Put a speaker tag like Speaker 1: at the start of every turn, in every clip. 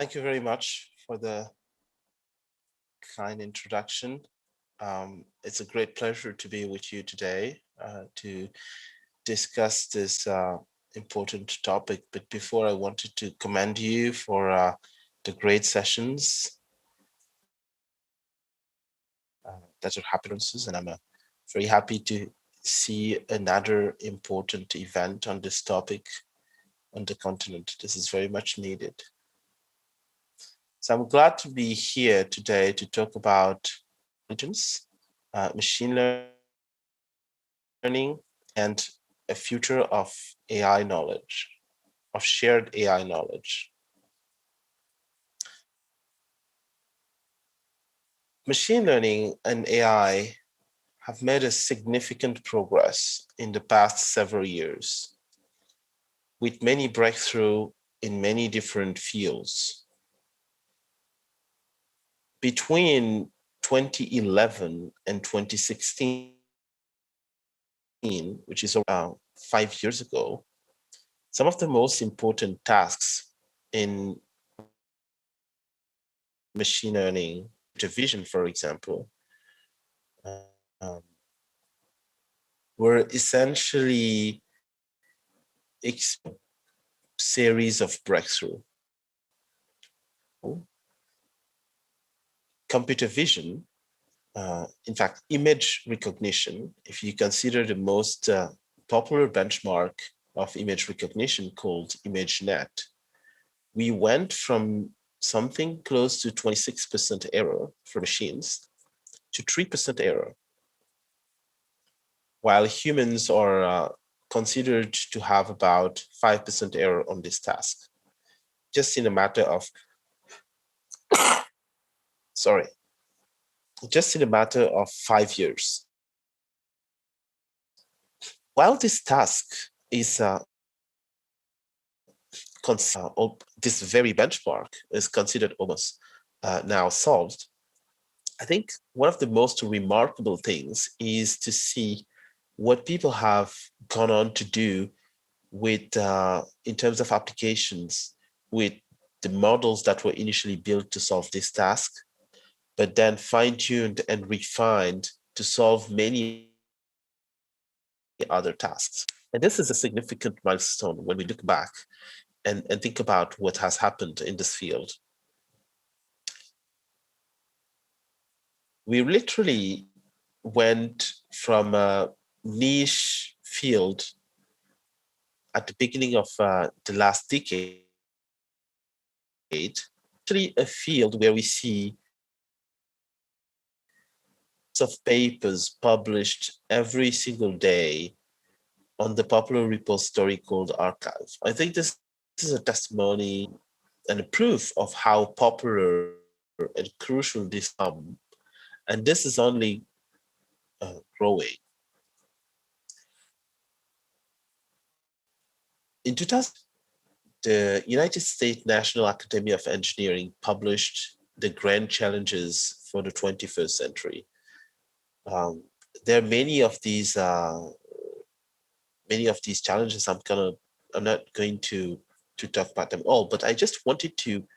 Speaker 1: Thank you very much for the kind introduction. It's a great pleasure to be with you today to discuss this important topic. But before, I wanted to commend you for the great sessions that are happening, and I'm very happy to see another important event on this topic on the continent. This is very much needed. So I'm glad to be here today to talk about intelligence, machine learning, and a future of AI knowledge, of shared AI knowledge. Machine learning and AI have made a significant progress in the past several years, with many breakthroughs in many different fields. Between 2011 and 2016, which is around 5 years ago, some of the most important tasks in machine learning, vision, for example, were essentially a series of breakthroughs. Computer vision, in fact, image recognition, if you consider the most popular benchmark of image recognition called ImageNet, we went from something close to 26% error for machines to 3% error, while humans are considered to have about 5% error on this task, just in a matter of, just in a matter of 5 years. While this task is this very benchmark is considered almost now solved, I think one of the most remarkable things is to see what people have gone on to do with, in terms of applications, with the models that were initially built to solve this task, but then fine-tuned and refined to solve many other tasks. And this is a significant milestone when we look back and think about what has happened in this field. We literally went from a niche field at the beginning of the last decade, actually a field where we see of papers published every single day on the popular repository called Archive. I think this is a testimony and a proof of how popular and crucial this is. And this is only growing. In 2000, the United States National Academy of Engineering published the grand challenges for the 21st century. There are many of these challenges. I'm not going to talk about them all, but I just wanted to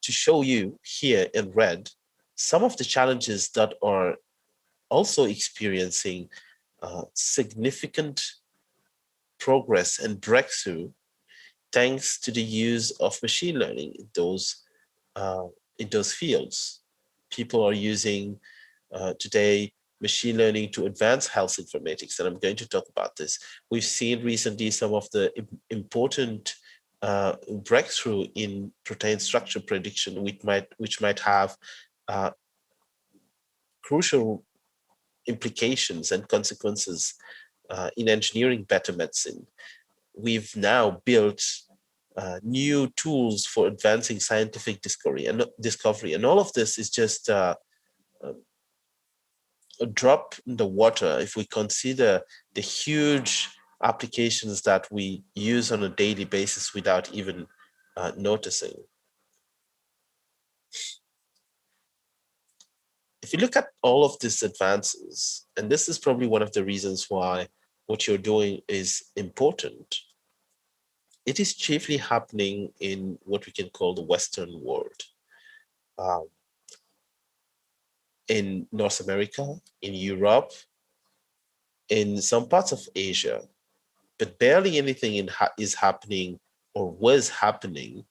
Speaker 1: show you here in red some of the challenges that are also experiencing significant progress and breakthrough thanks to the use of machine learning in those fields. People are using today machine learning to advance health informatics, and I'm going to talk about this. We've seen recently some of the important breakthrough in protein structure prediction, which might have crucial implications and consequences in engineering better medicine. We've now built new tools for advancing scientific discovery, and all of this is just a drop in the water if we consider the huge applications that we use on a daily basis without even noticing. If you look at all of these advances, and this is probably one of the reasons why what you're doing is important, it is chiefly happening in what we can call the Western world. Um, in North America, in Europe, in some parts of Asia, but barely anything is happening or was happening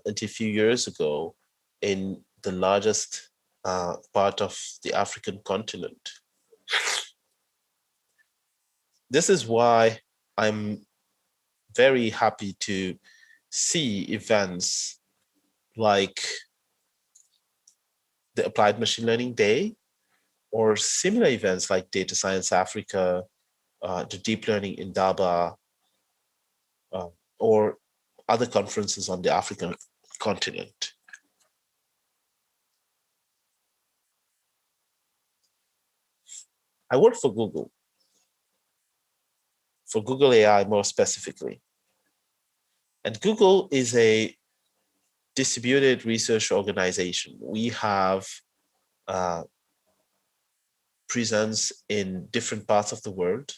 Speaker 1: until a few years ago in the largest part of the African continent. This is why I'm very happy to see events like the Applied Machine Learning Day or similar events like Data Science Africa, the Deep Learning in Daba, uh, or other conferences on the African continent. I work for Google AI more specifically. And Google is a distributed research organization. We have uh, presence in different parts of the world,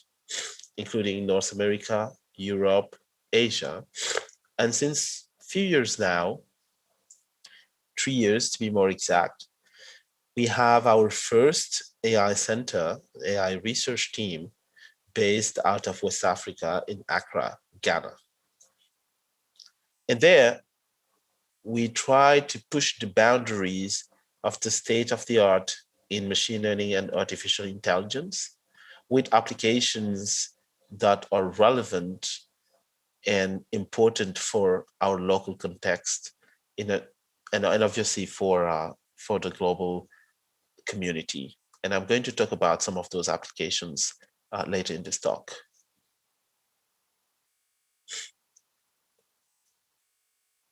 Speaker 1: including North America, Europe, Asia. And since a few years now, 3 years to be more exact, we have our first AI center, AI research team based out of West Africa in Accra, Ghana. And there, we try to push the boundaries of the state of the art in machine learning and artificial intelligence with applications that are relevant and important for our local context and obviously for the global community. And I'm going to talk about some of those applications later in this talk.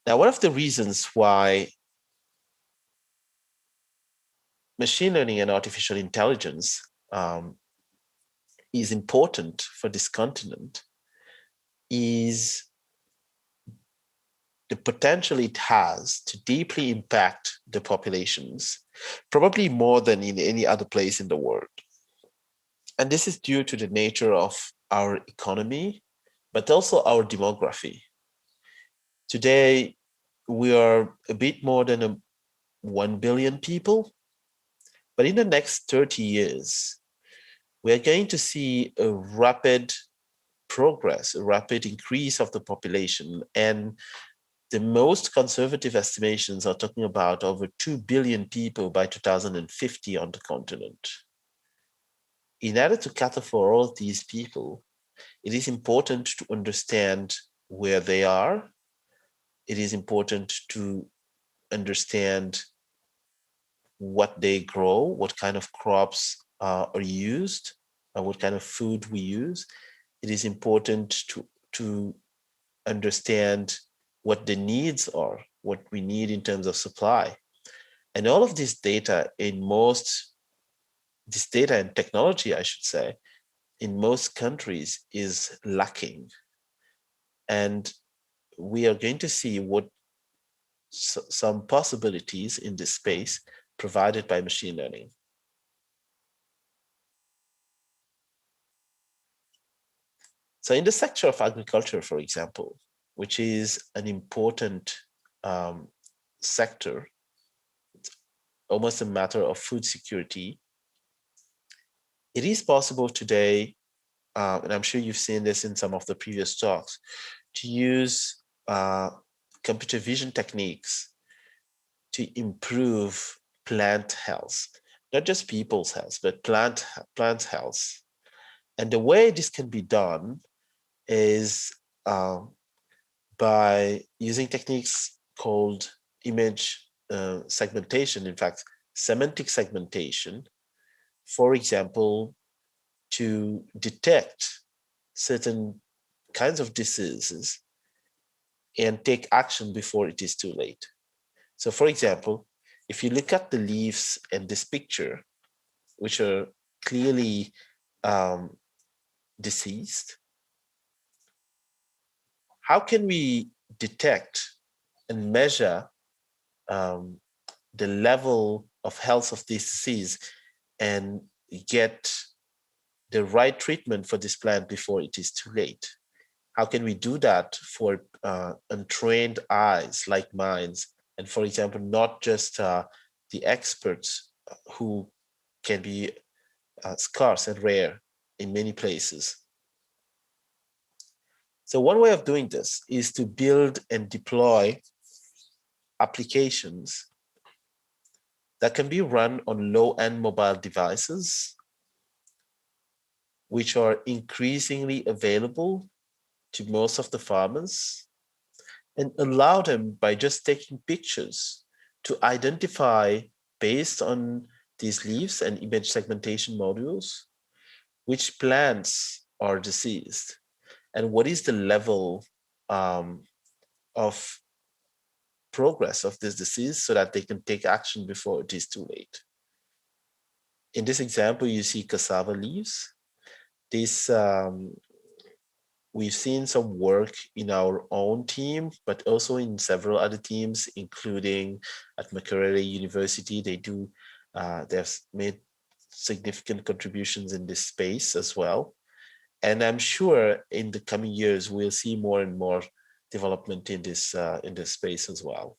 Speaker 1: Now, one of the reasons why machine learning and artificial intelligence is important for this continent is the potential it has to deeply impact the populations, probably more than in any other place in the world. And this is due to the nature of our economy, but also our demography. Today, we are a bit more than 1 billion people, but in the next 30 years, we are going to see a rapid progress, a rapid increase of the population. And the most conservative estimations are talking about over 2 billion people by 2050 on the continent. In order to cater for all of these people, it is important to understand where they are. It is important to understand what they grow, what kind of crops are used, what kind of food we use. It is important to understand what the needs are, what we need in terms of supply. And all of this data this data and technology, I should say, in most countries is lacking. And we are going to see what some possibilities in this space provided by machine learning. So in the sector of agriculture, for example, which is an important sector, it's almost a matter of food security, it is possible today, and I'm sure you've seen this in some of the previous talks, to use computer vision techniques to improve plant health, not just people's health, but plant health. And the way this can be done is by using techniques called image segmentation, in fact, semantic segmentation, for example, to detect certain kinds of diseases and take action before it is too late. So for example, if you look at the leaves in this picture, which are clearly diseased, how can we detect and measure the level of health of this disease and get the right treatment for this plant before it is too late? How can we do that for untrained eyes like mine? And for example, not just the experts who can be scarce and rare in many places. So one way of doing this is to build and deploy applications that can be run on low-end mobile devices, which are increasingly available to most of the farmers, and allow them by just taking pictures to identify, based on these leaves and image segmentation modules, which plants are diseased and what is the level of progress of this disease so that they can take action before it is too late. In this example, you see cassava leaves. This we've seen some work in our own team, but also in several other teams, including at Makerere University. They've made significant contributions in this space as well. And I'm sure in the coming years, we'll see more and more development in this space as well.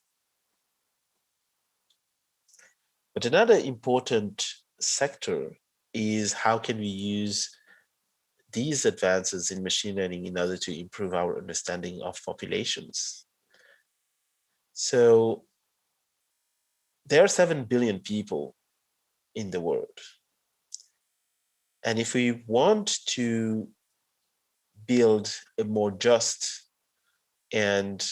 Speaker 1: But another important sector is how can we use these advances in machine learning in order to improve our understanding of populations. So there are 7 billion people in the world. And if we want to build a more just and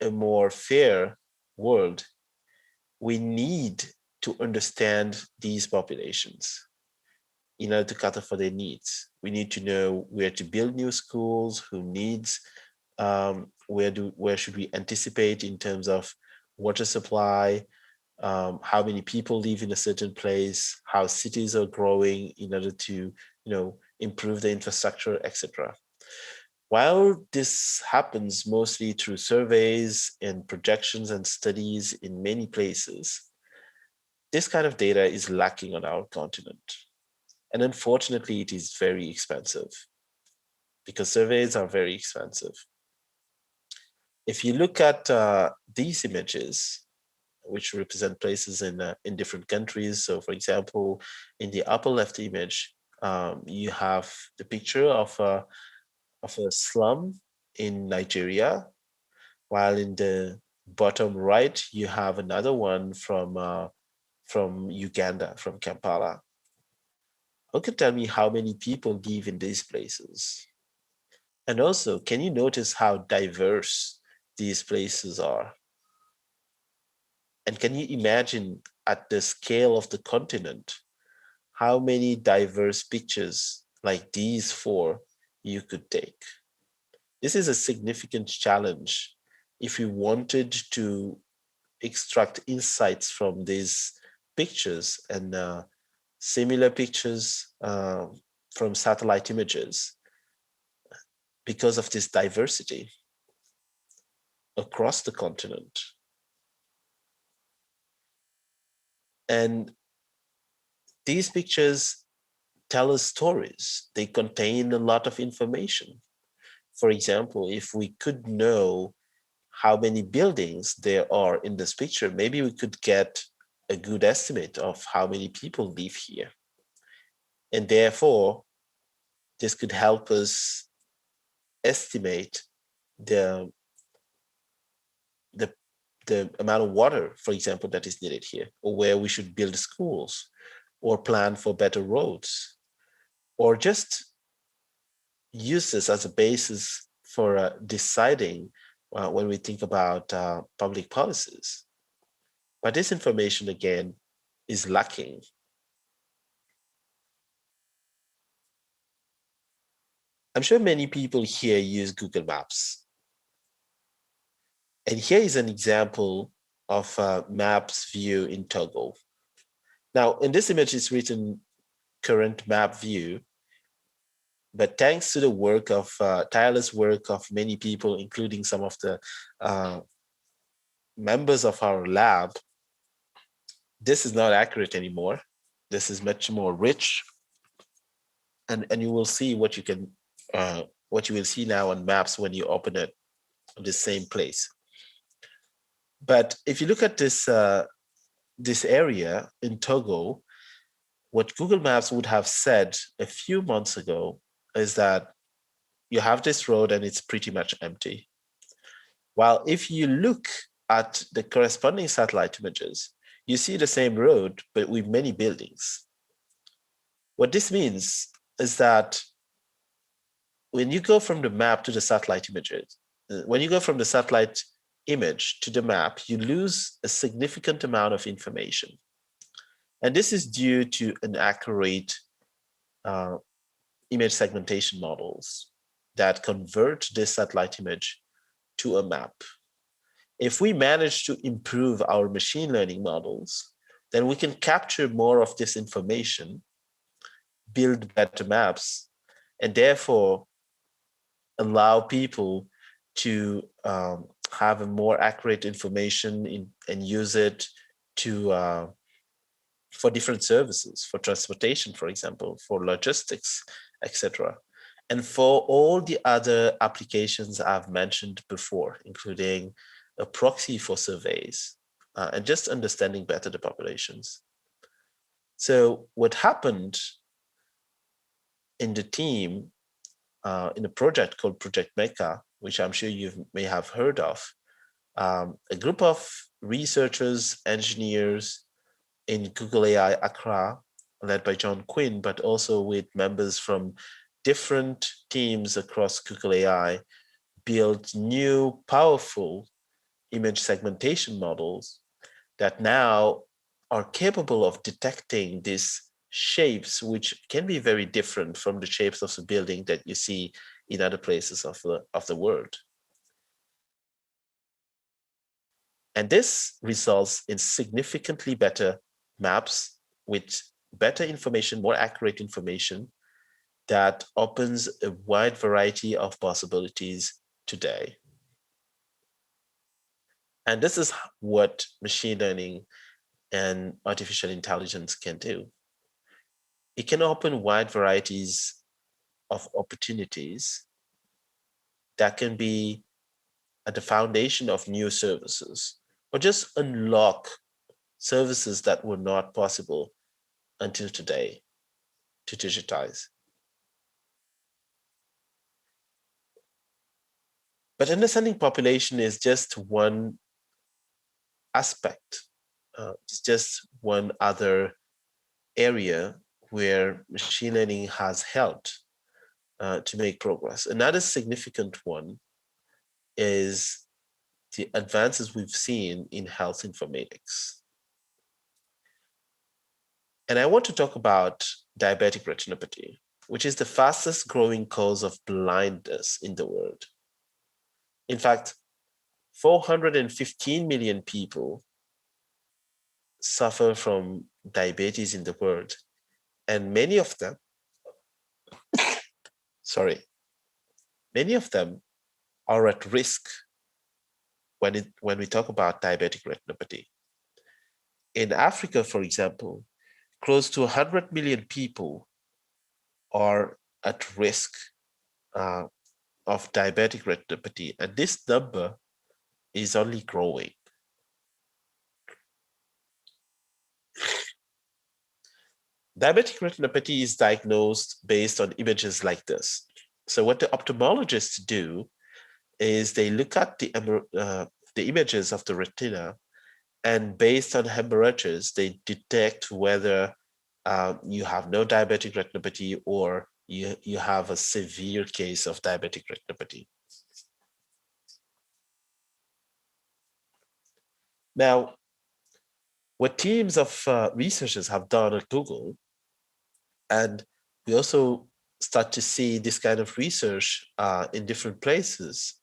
Speaker 1: a more fair world, we need to understand these populations in order to cater for their needs. We need to know where to build new schools, who needs, where should we anticipate in terms of water supply, how many people live in a certain place, how cities are growing in order to, improve the infrastructure, etc. While this happens mostly through surveys and projections and studies in many places, this kind of data is lacking on our continent. And unfortunately, it is very expensive because surveys are very expensive. If you look at these images, which represent places in different countries. So for example, in the upper left image, you have the picture of a slum in Nigeria, while in the bottom right, you have another one from Uganda, from Kampala. Who can tell me how many people live in these places? And also, can you notice how diverse these places are? And can you imagine at the scale of the continent, how many diverse pictures like these 4 you could take? This is a significant challenge if you wanted to extract insights from these pictures and similar pictures from satellite images because of this diversity across the continent. And these pictures tell us stories. They contain a lot of information. For example, if we could know how many buildings there are in this picture, maybe we could get a good estimate of how many people live here. And therefore, this could help us estimate the amount of water, for example, that is needed here, or where we should build schools, or plan for better roads, or just use this as a basis for deciding when we think about public policies. But this information, again, is lacking. I'm sure many people here use Google Maps. And here is an example of maps view in Togo. Now, in this image, it's written current map view, but thanks to the work of tireless work of many people, including some of the members of our lab, this is not accurate anymore. This is much more rich, and you will see what you can what you will see now on maps when you open it in the same place. But if you look at this area in Togo, what Google Maps would have said a few months ago is that you have this road and it's pretty much empty. While if you look at the corresponding satellite images, you see the same road, but with many buildings. What this means is that when you go from the map to the satellite images, when you go from the satellite image to the map, you lose a significant amount of information. And this is due to inaccurate image segmentation models that convert this satellite image to a map. If we manage to improve our machine learning models, then we can capture more of this information, build better maps, and therefore allow people to have a more accurate information and use it to for different services, for transportation, for example, for logistics, etc. And for all the other applications I've mentioned before, including a proxy for surveys and just understanding better the populations. So what happened in the team, in a project called Project Mecca, which I'm sure you may have heard of, a group of researchers, engineers in Google AI Accra, led by John Quinn, but also with members from different teams across Google AI, built new, powerful image segmentation models that now are capable of detecting these shapes, which can be very different from the shapes of the building that you see in other places of the world. And this results in significantly better maps with better information, more accurate information that opens a wide variety of possibilities today. And this is what machine learning and artificial intelligence can do. It can open wide varieties of opportunities that can be at the foundation of new services, or just unlock services that were not possible until today to digitize. But understanding population is just one aspect. It's just one other area where machine learning has helped to make progress. Another significant one is the advances we've seen in health informatics. And I want to talk about diabetic retinopathy, which is the fastest growing cause of blindness in the world. In fact, 415 million people suffer from diabetes in the world, and many of them, many of them are at risk when we talk about diabetic retinopathy. In Africa, for example, close to 100 million people are at risk of diabetic retinopathy, and this number is only growing. Diabetic retinopathy is diagnosed based on images like this. So what the ophthalmologists do is they look at the images of the retina, and based on hemorrhages, they detect whether you have no diabetic retinopathy or you have a severe case of diabetic retinopathy. Now, what teams of researchers have done at Google, and we also start to see this kind of research in different places,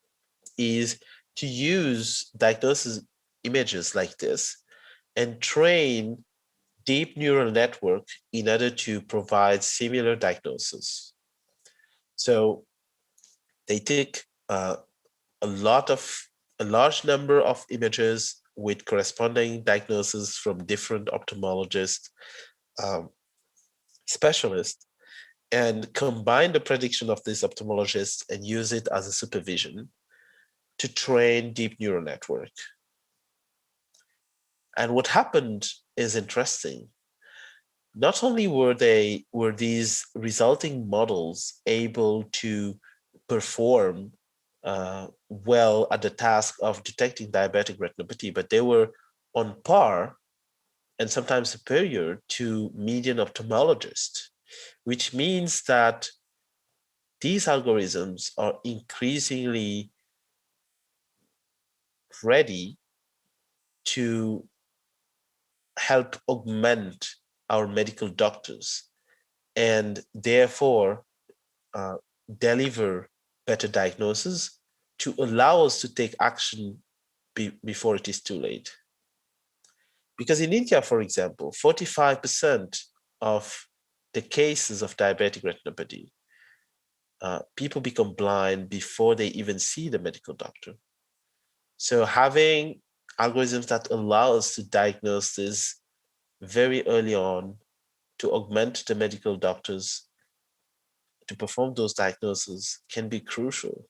Speaker 1: is to use diagnosis images like this and train deep neural network in order to provide similar diagnosis. So they take a large number of images with corresponding diagnoses from different ophthalmologists, specialists, and combine the prediction of these ophthalmologists and use it as a supervision to train deep neural network. And what happened is interesting. Not only were these resulting models able to perform well at the task of detecting diabetic retinopathy, but they were on par and sometimes superior to median ophthalmologists, which means that these algorithms are increasingly ready to help augment our medical doctors and therefore deliver better diagnosis to allow us to take action before it is too late. Because in India, for example, 45% of the cases of diabetic retinopathy, people become blind before they even see the medical doctor. So having algorithms that allow us to diagnose this very early on, to augment the medical doctors to perform those diagnoses can be crucial.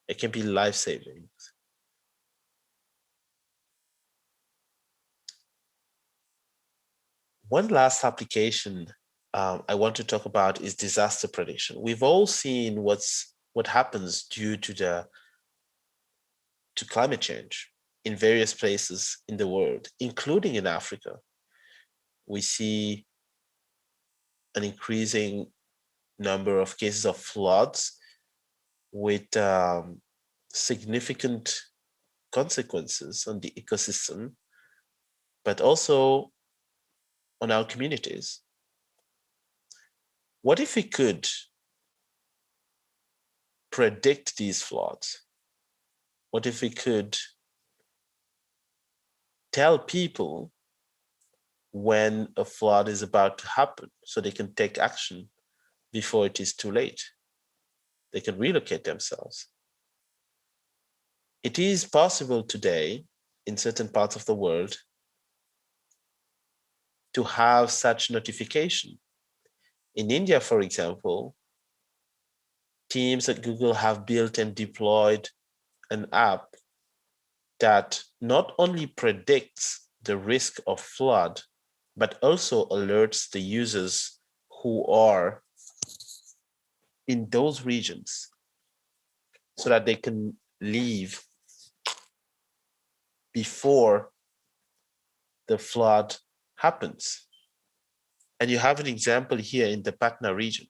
Speaker 1: It can be life-saving. One last application I want to talk about is disaster prediction. We've all seen what happens due to climate change in various places in the world, including in Africa. We see an increasing number of cases of floods with significant consequences on the ecosystem, but also on our communities. What if we could predict these floods? What if we could tell people when a flood is about to happen so they can take action before it is too late? They can relocate themselves. It is possible today in certain parts of the world to have such notification. In India, for example, teams at Google have built and deployed an app that not only predicts the risk of flood, but also alerts the users who are in those regions so that they can leave before the flood happens. And you have an example here in the Patna region.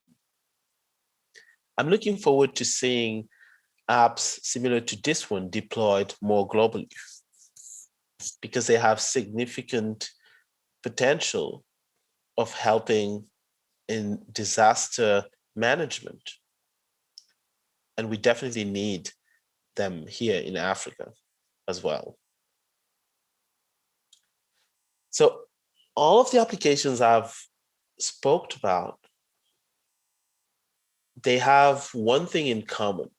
Speaker 1: I'm looking forward to seeing apps similar to this one deployed more globally because they have significant potential of helping in disaster management. And we definitely need them here in Africa as well. So all of the applications I've spoke about, they have one thing in common.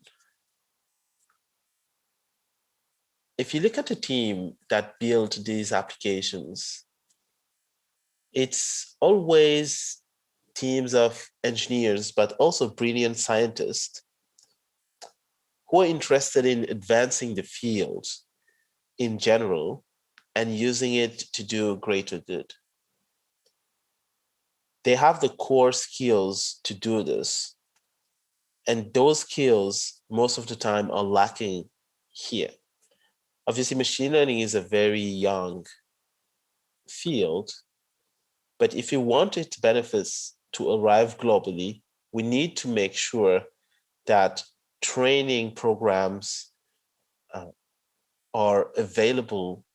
Speaker 1: If you look at the team that built these applications, it's always teams of engineers, but also brilliant scientists who are interested in advancing the field in general and using it to do greater good. They have the core skills to do this. And those skills, most of the time, are lacking here. Obviously, machine learning is a very young field, but if we want its benefits to arrive globally, we need to make sure that training programs are available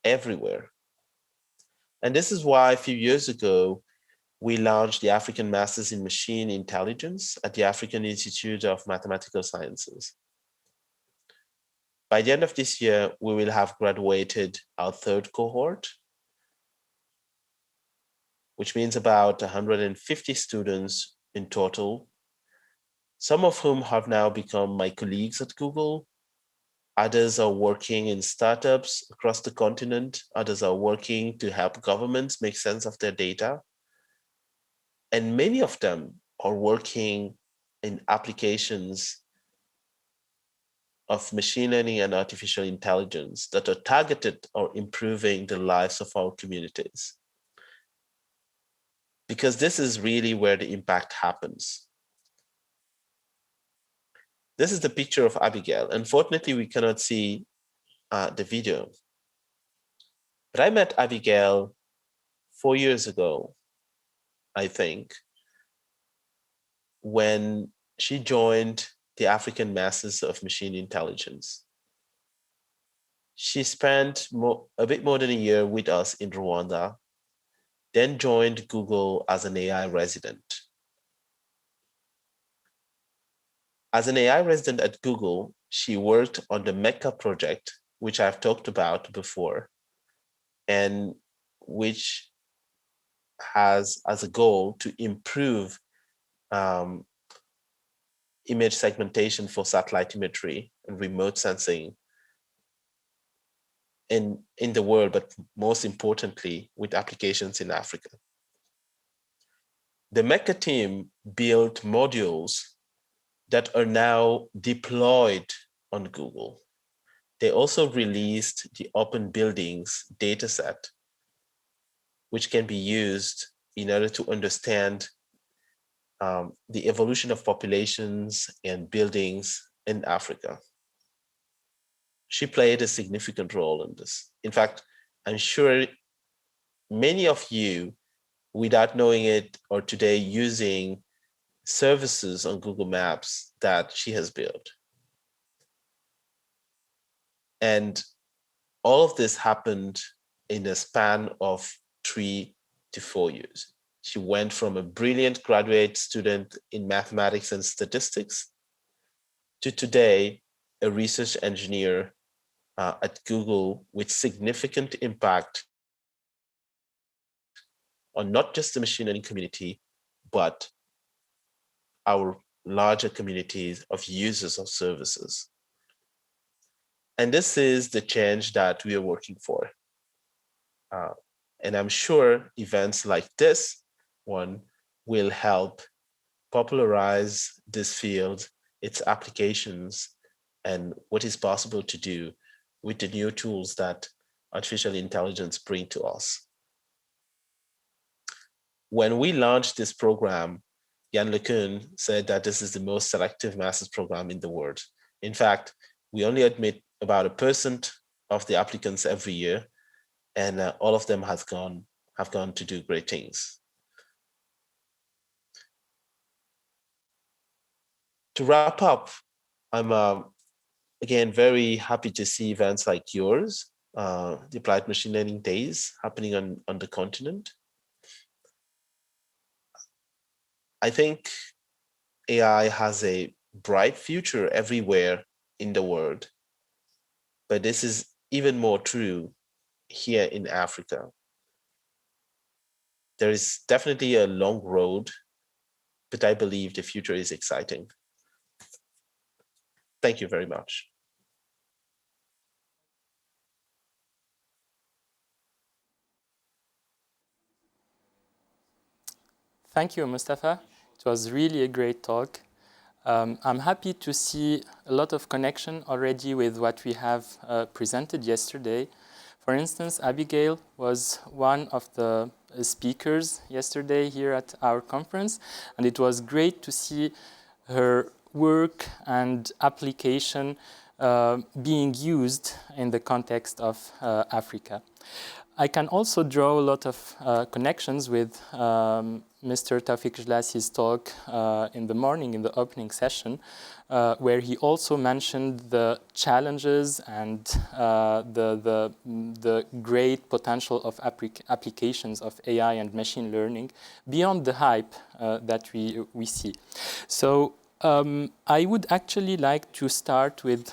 Speaker 1: everywhere. And this is why a few years ago, we launched the African Masters in Machine Intelligence at the African Institute of Mathematical Sciences. By the end of this year, we will have graduated our third cohort, which means about 150 students in total, some of whom have now become my colleagues at Google. Others are working in startups across the continent. Others are working to help governments make sense of their data. And many of them are working in applications of machine learning and artificial intelligence that are targeted or improving the lives of our communities. Because this is really where the impact happens. This is the picture of Abigail. Unfortunately, we cannot see the video. But I met Abigail 4 years ago, I think, when she joined the African Masters of Machine Intelligence. She spent a bit more than a year with us in Rwanda, then joined Google as an AI resident. As an AI resident at Google, she worked on the Mecca project, which I've talked about before, and which has as a goal to improve image segmentation for satellite imagery and remote sensing in the world, but most importantly, with applications in Africa. The Mecca team built modules that are now deployed on Google. They also released the Open Buildings dataset, which can be used in order to understand the evolution of populations and buildings in Africa. She played a significant role in this. In fact, I'm sure many of you, without knowing it, are today using services on Google Maps that she has built. And all of this happened in a span of 3 to 4 years. She went from a brilliant graduate student in mathematics and statistics to today a research engineer at Google with significant impact on not just the machine learning community, but our larger communities of users of services. And this is the change that we are working for. And I'm sure events like this one will help popularize this field, its applications, and what is possible to do with the new tools that artificial intelligence bring to us. When we launched this program, Jan LeCun said that this is the most selective master's program in the world. In fact, we only admit about 1% of the applicants every year, and all of them have gone to do great things. To wrap up, I'm again very happy to see events like yours, the Applied Machine Learning Days happening on the continent. I think AI has a bright future everywhere in the world, but this is even more true here in Africa. There is definitely a long road, but I believe the future is exciting. Thank you very much.
Speaker 2: Thank you, Moustapha. It was really a great talk. I'm happy to see a lot of connection already with what we have presented yesterday. For instance, Abigail was one of the speakers yesterday here at our conference, and it was great to see her work and application being used in the context of Africa. I can also draw a lot of connections with Mr. Taufik Jlassi's talk in the morning in the opening session, where he also mentioned the challenges and the great potential of applications of AI and machine learning beyond the hype that we see. So I would actually like to start with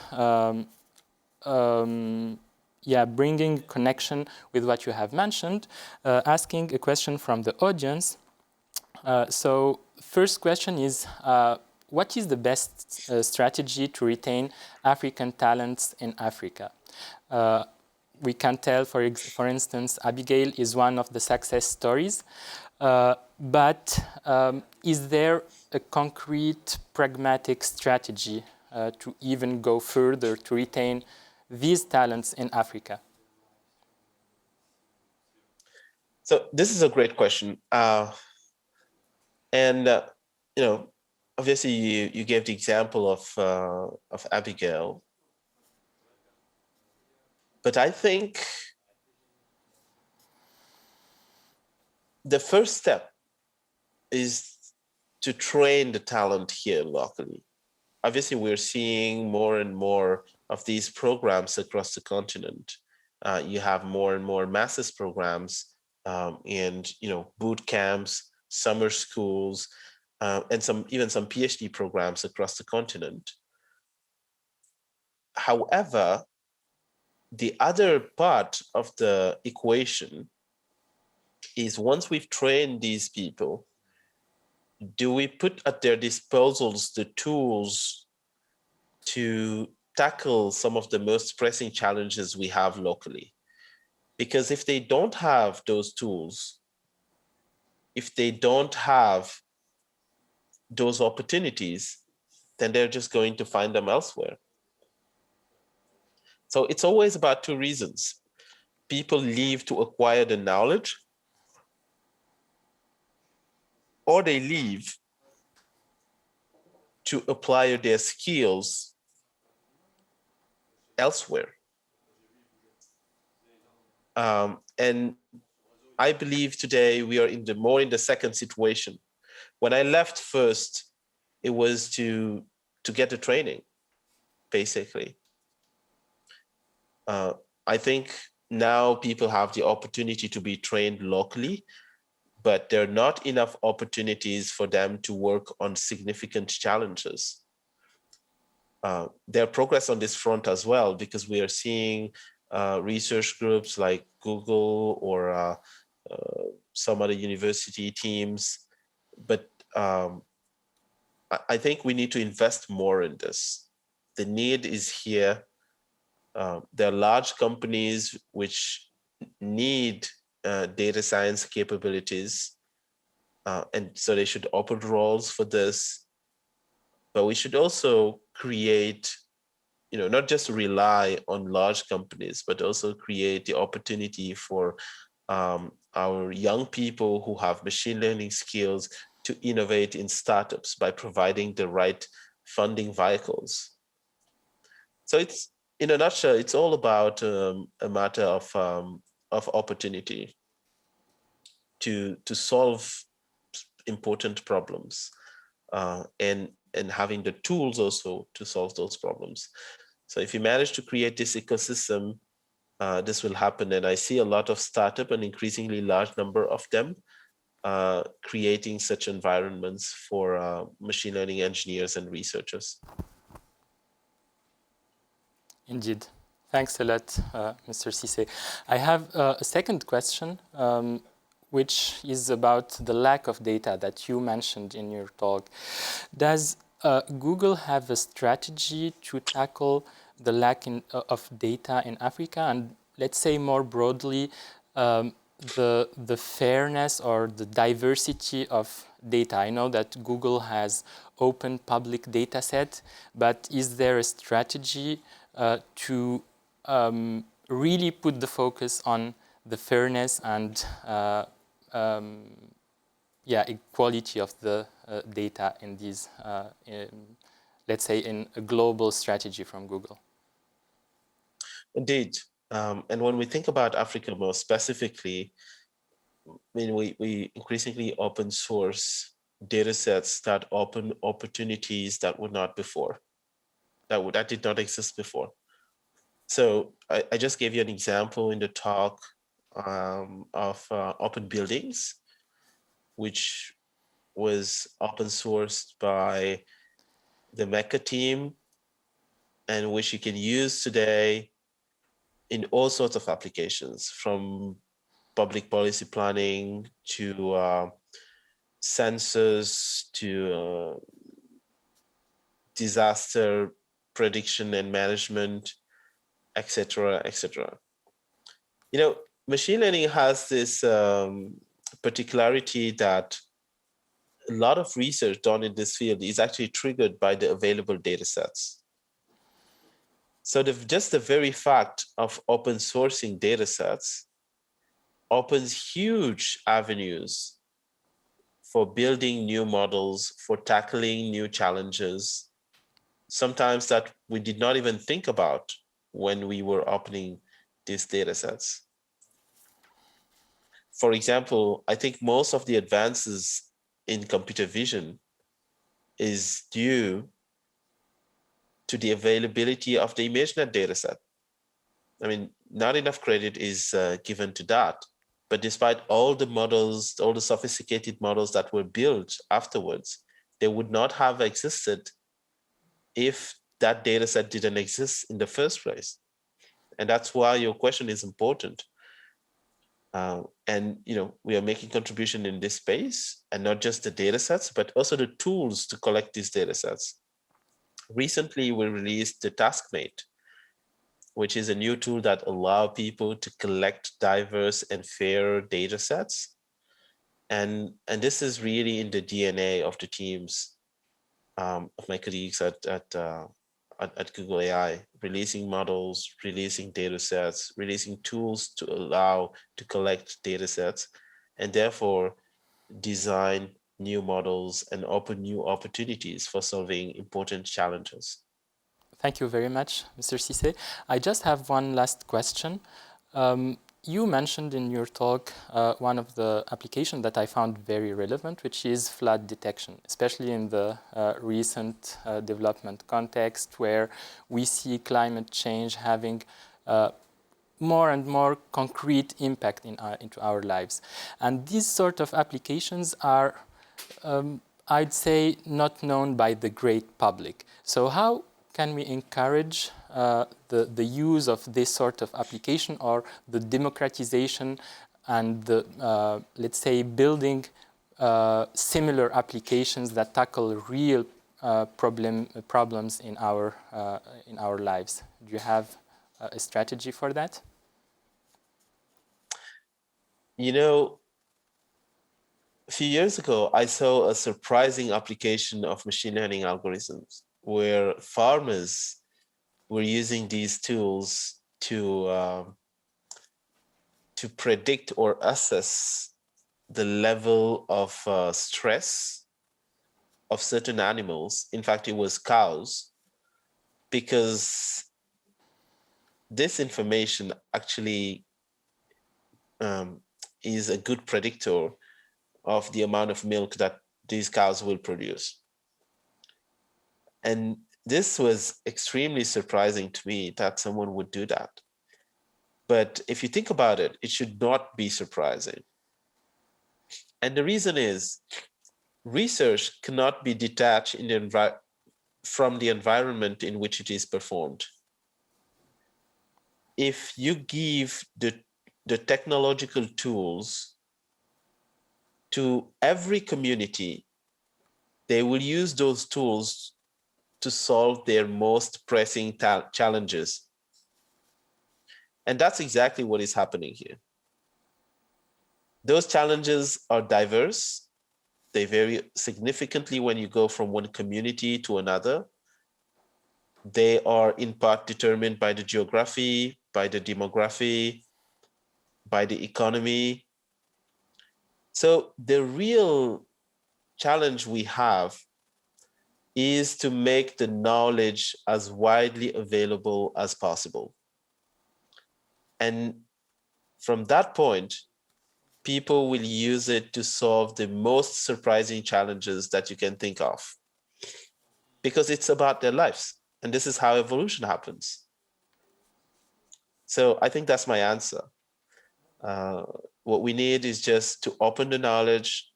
Speaker 2: bringing connection with what you have mentioned, asking a question from the audience. So first question is, what is the best strategy to retain African talents in Africa? We can tell, for instance, Abigail is one of the success stories. But is there a concrete, pragmatic strategy to even go further to retain these talents in Africa?
Speaker 1: So this is a great question. And you know, obviously you gave the example of Abigail, but I think the first step is to train the talent here locally. Obviously, we're seeing more and more of these programs across the continent. You have more and more master's programs, and boot camps, summer schools, and even some PhD programs across the continent. However, the other part of the equation is once we've trained these people, do we put at their disposals the tools to tackle some of the most pressing challenges we have locally? Because if they don't have those tools, if they don't have those opportunities, then they're just going to find them elsewhere. So it's always about two reasons. People leave to acquire the knowledge, or they leave to apply their skills elsewhere. And I believe today we are more in the second situation. When I left first, it was to get the training, basically. I think now people have the opportunity to be trained locally, but there are not enough opportunities for them to work on significant challenges. There progress on this front as well, because we are seeing research groups like Google or some other university teams, but I think we need to invest more in this. The need is here. There are large companies which need data science capabilities, and so they should open roles for this. But we should also create, not just rely on large companies, but also create the opportunity for our young people who have machine learning skills to innovate in startups by providing the right funding vehicles. So it's, in a nutshell, it's all about a matter of opportunity to solve important problems, and having the tools also to solve those problems. So if you manage to create this ecosystem, this will happen. And I see a lot of startup, an increasingly large number of them, creating such environments for machine learning engineers and researchers.
Speaker 2: Indeed. Thanks a lot, Mr. Cisse. I have a second question, which is about the lack of data that you mentioned in your talk. Does Google have a strategy to tackle the lack of data in Africa? And let's say more broadly, the fairness or the diversity of data. I know that Google has open public data set, but is there a strategy to really put the focus on the fairness and equality of the data in these, let's say, in a global strategy from Google?
Speaker 1: Indeed. And when we think about Africa more specifically, I mean, we increasingly open source data sets that open opportunities that were not before, that did not exist before. So I just gave you an example in the talk of open buildings, which was open sourced by the Mecca team, and which you can use today in all sorts of applications, from public policy planning to sensors to disaster prediction and management, etc., etc. Machine learning has this particularity that a lot of research done in this field is actually triggered by the available data sets. So just the very fact of open sourcing data sets opens huge avenues for building new models, for tackling new challenges, sometimes that we did not even think about when we were opening these data sets. For example, I think most of the advances in computer vision is due to the availability of the ImageNet dataset. I mean, not enough credit is given to that, but despite all the models, all the sophisticated models that were built afterwards, they would not have existed if that dataset didn't exist in the first place. And that's why your question is important. And we are making contribution in this space, and not just the data sets, but also the tools to collect these data sets. Recently, we released the TaskMate, which is a new tool that allows people to collect diverse and fair data sets. And this is really in the DNA of the teams, of my colleagues at Google AI, releasing models, releasing data sets, releasing tools to allow to collect data sets, and therefore design new models and open new opportunities for solving important challenges.
Speaker 2: Thank you very much, Mr. Cisse. I just have one last question. You mentioned in your talk one of the applications that I found very relevant, which is flood detection, especially in the recent development context where we see climate change having more and more concrete impact into our lives. And these sort of applications are, I'd say, not known by the great public. So how can we encourage the use of this sort of application, or the democratization and the, let's say, building similar applications that tackle real problems in our lives? Do you have a strategy for that?
Speaker 1: A few years ago, I saw a surprising application of machine learning algorithms where farmers were using these tools to predict or assess the level of stress of certain animals. In fact, it was cows, because this information actually is a good predictor of the amount of milk that these cows will produce. And this was extremely surprising to me that someone would do that. But if you think about it, it should not be surprising. And the reason is, research cannot be detached from the environment in which it is performed. If you give the technological tools to every community, they will use those tools to solve their most pressing challenges. And that's exactly what is happening here. Those challenges are diverse. They vary significantly when you go from one community to another. They are in part determined by the geography, by the demography, by the economy. So the real challenge we have is to make the knowledge as widely available as possible. And from that point, people will use it to solve the most surprising challenges that you can think of, because it's about their lives. And this is how evolution happens. So I think that's my answer. What we need is just to open the knowledge,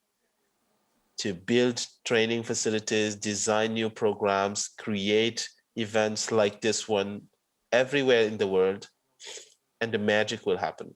Speaker 1: to build training facilities, design new programs, create events like this one everywhere in the world, and the magic will happen.